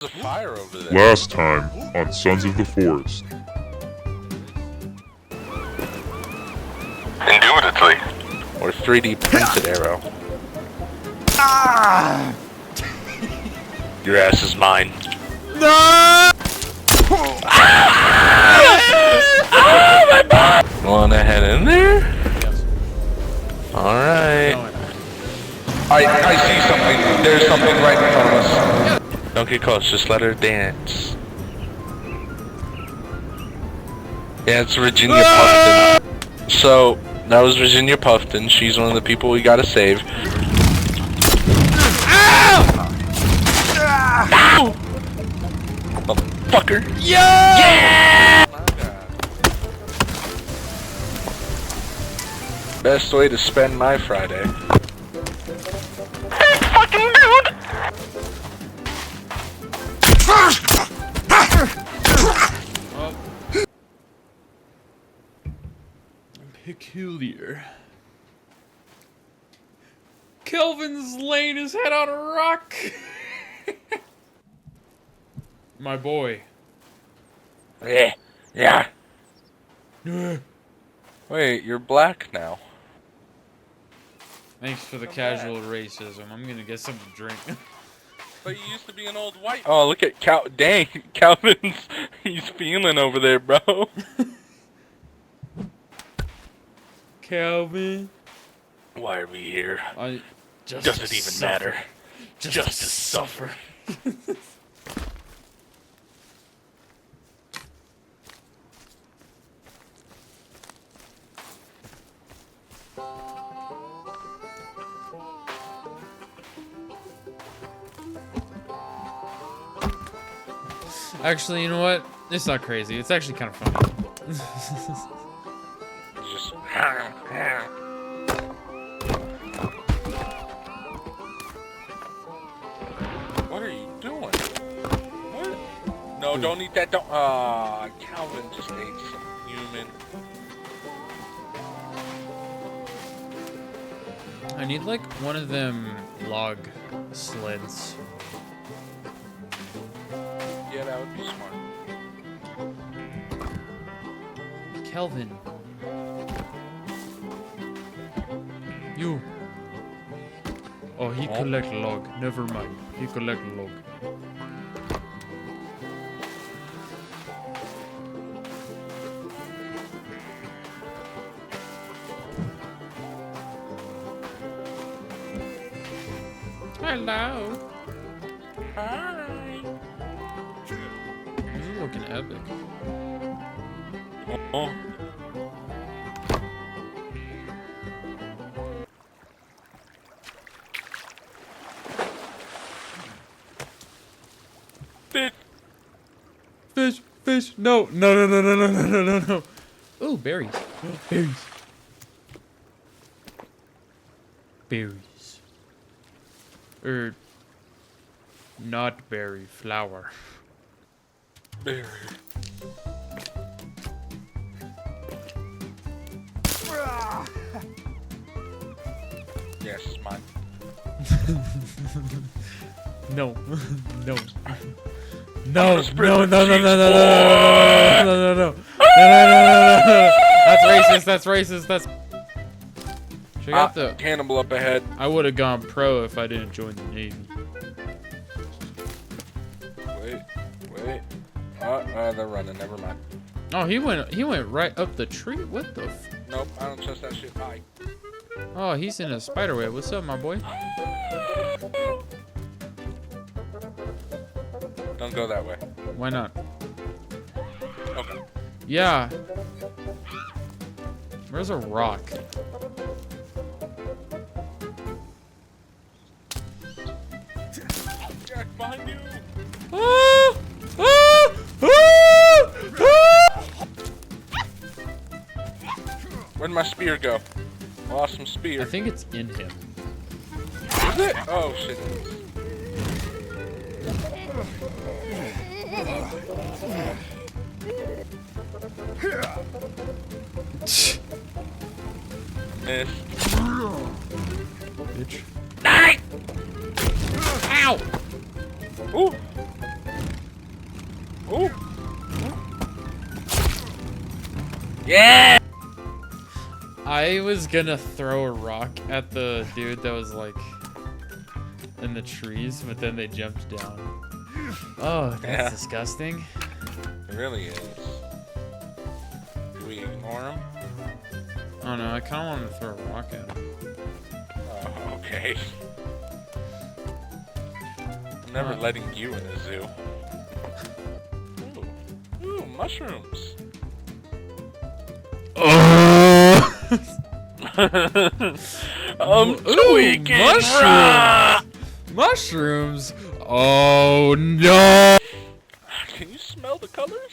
There's a fire over there. Last time on Sons of the Forest. Indubitably. Or 3D printed arrow. Ah! Your ass is mine. No! Oh, my butt! Wanna head in there? Yes. Alright. No, I see something. There's something right in front of us. Don't get close, just let her dance. Yeah, it's Virginia Puffton. So, that was Virginia Puffton. She's one of the people we gotta save. Ow! Motherfucker! Yeah! Best way to spend my Friday. Hey, fucking dude! peculiar. Kelvin's laying his head on a rock. My boy. Yeah. Wait, you're black now. Thanks for the casual racism. I'm gonna get something to drink. But you used to be an old white. Oh, look at dang, Calvin's. He's feeling over there, bro. Calvin. Why are we here? Just Doesn't even matter. Just to suffer. Actually, you know what? It's not crazy. It's actually kind of funny. Just. What are you doing? What? No, don't eat that. Don't. Calvin just ate some human. I need like one of them log sleds. Yeah, that would be smart. Kelvin. You. Oh, he collect log. Never mind. He collect log. Hello. Hi. This is looking epic. Oh. Fish. No. Ooh, berries. Berries. Not berry, flower. Berry. Yes, it's mine. No. No. No. That's racist. Check out the Hannibal up ahead. I would have gone pro if I didn't join the Navy. Wait. They're running. Never mind. Oh, he went right up the tree. What the f? Nope, I don't trust that shit. Bye. Oh, he's in a spider web. What's up, my boy? Don't go that way. Why not? Okay. Yeah. Where's a rock? Jack, behind you! Where'd my spear go? Lost some spear. I think it's in him. Is it? Oh shit. Miss. Bitch. Die! Ow! Ooh! Yeah! I was gonna throw a rock at the dude that was like in the trees, but then they jumped down. Oh, that's Yeah. disgusting. It really is. Do we ignore him? Oh no, I kinda wanted to throw a rock at him. Oh, okay. I'm never letting you in a zoo. Ooh, mushrooms. Tweaking mushrooms! Mushrooms? Oh no! Can you smell the colors?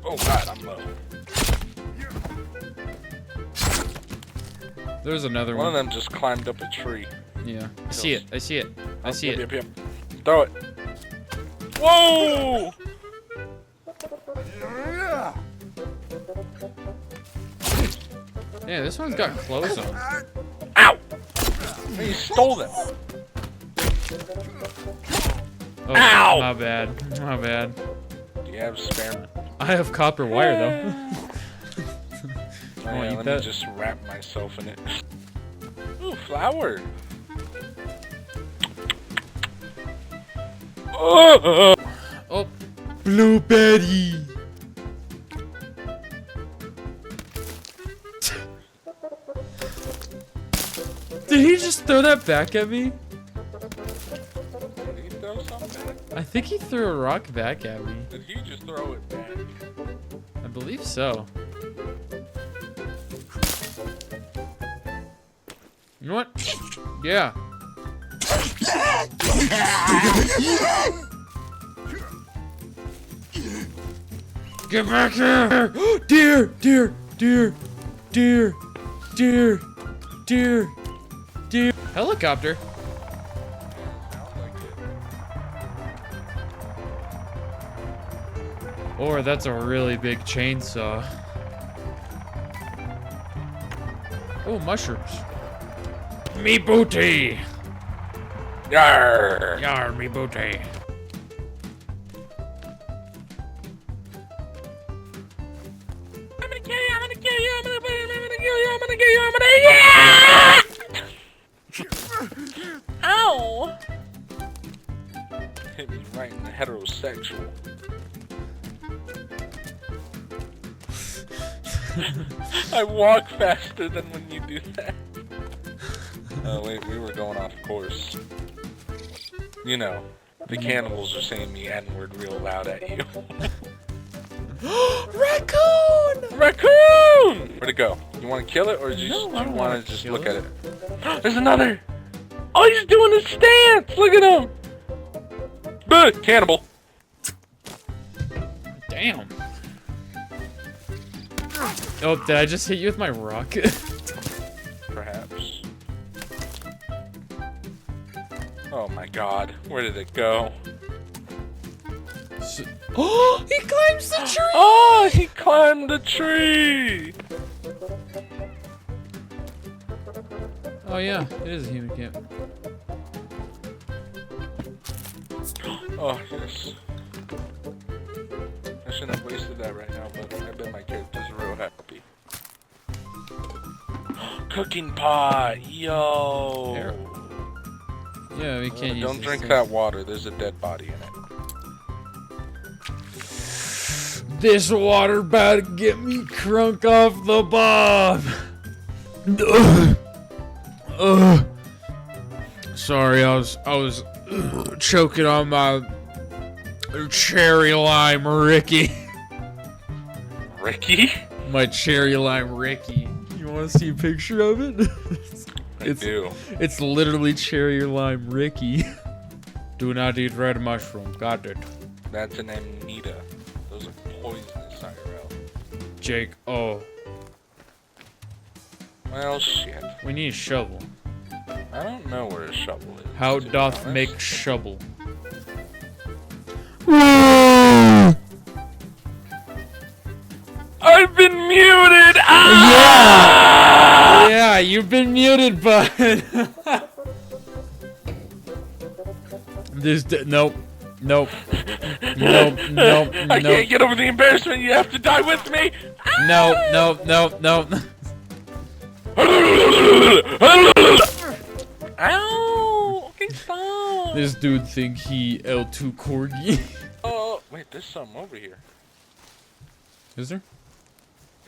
Oh god, I'm low. There's another One one. of them just climbed up a tree. Yeah. I see it. I see it. I see it. Yep. Throw it. Whoa! Yeah, this one's got clothes on. Ow! He stole them. Oh, Ow! my bad. My bad. Do you have spare? I have copper wire though. Oh, wanna yeah, eat let that? me just wrap myself in it. Ooh, flour. Oh! Oh, blueberry. Did he just throw that back at me? Did he throw something back? I think he threw a rock back at me. Did he just throw it back? I believe so. You know what? Yeah. Get back here! Deer! Deer! Deer! Deer! Deer! Deer! Deer! Helicopter! Sounds like it. Or that's a really big chainsaw. Oh, mushrooms. Me booty! Yarr! Yar, me booty. I'm gonna kill you, I'm gonna kill you, I'm gonna kill you, I'm gonna kill you, I'm gonna yeah! Ow! Hit me right in the heterosexual. I walk faster than when you do that. Oh wait, we were going off course. You know, the cannibals are saying the N-word real loud at you. Raccoon! Raccoon! Where'd it go? You want to kill it, or do you, No, I you don't want wanna to just kill look it. at it? There's another! Oh, he's doing a stance! Look at him! Good! Cannibal! Damn. Oh, did I just hit you with my rock? Perhaps. Oh my god, where did it go? Oh, he climbs the tree! Oh, he climbed the tree! Oh yeah, it is a human camp. Oh, yes. I shouldn't have wasted that right now, but I bet my character's real happy. Cooking pot! Yo! There. Yeah, we can't use Don't this drink stuff. that water, there's a dead body in it. This water about to get me crunk off the bomb. Sorry, I was choking on my cherry lime Ricky. Ricky? My cherry lime Ricky. You want to see a picture of it? I do. It's literally cherry lime Ricky. Do not eat red mushroom. Got it. That's an Anita. Those are poisonous IRL. Jake. Oh, Well, shit. we need a shovel. I don't know where a shovel is. How to be doth honest. make shovel? I've been muted! Ah! Yeah, you've been muted, bud. Nope. Nope. Nope. Nope. I Nope. can't get over the embarrassment. You have to die with me. No. No. No. No. Ow! Okay, stop. This dude think he L2 corgi. Oh, wait, there's something over here. Is there?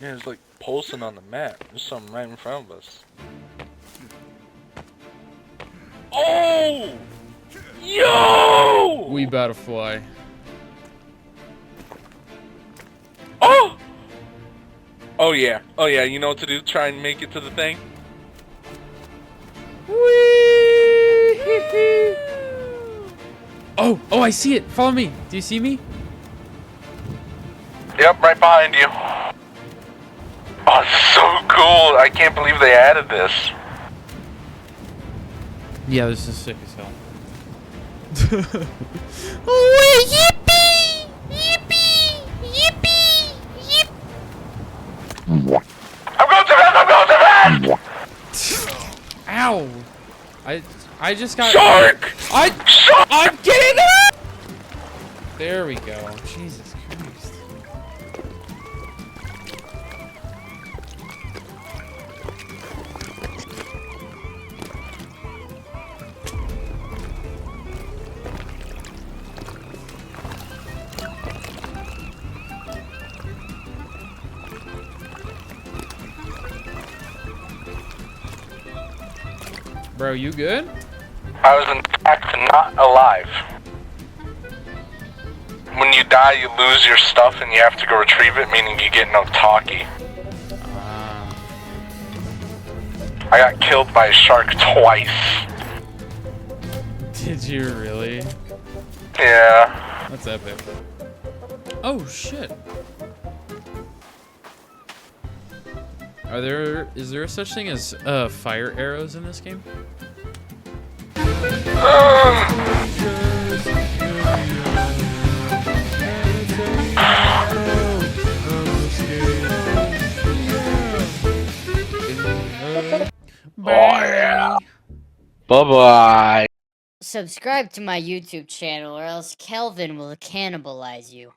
Yeah, it's like pulsing on the map. There's something right in front of us. Oh! Yo! We about to fly. Oh! Oh yeah. Oh yeah, you know what to do? Try and make it to the thing. Oh, I see it. Follow me. Do you see me? Yep, right behind you. Oh, this is so cool. I can't believe they added this. Yeah, this is sick as hell. Oh, yippee! Yippee! Yippee! Yip! I'm going to bed! I'm going to bed! Ow! I just got Shark! I'm getting it! There we go. Jesus Christ. Bro, you good? I was in fact not alive. When you die, you lose your stuff and you have to go retrieve it, meaning you get no talkie. I got killed by a shark twice. Did you really? Yeah. That's epic. Oh shit. Is there such thing as fire arrows in this game? Bye. Bye-bye. Subscribe to my YouTube channel or else Kelvin will cannibalize you.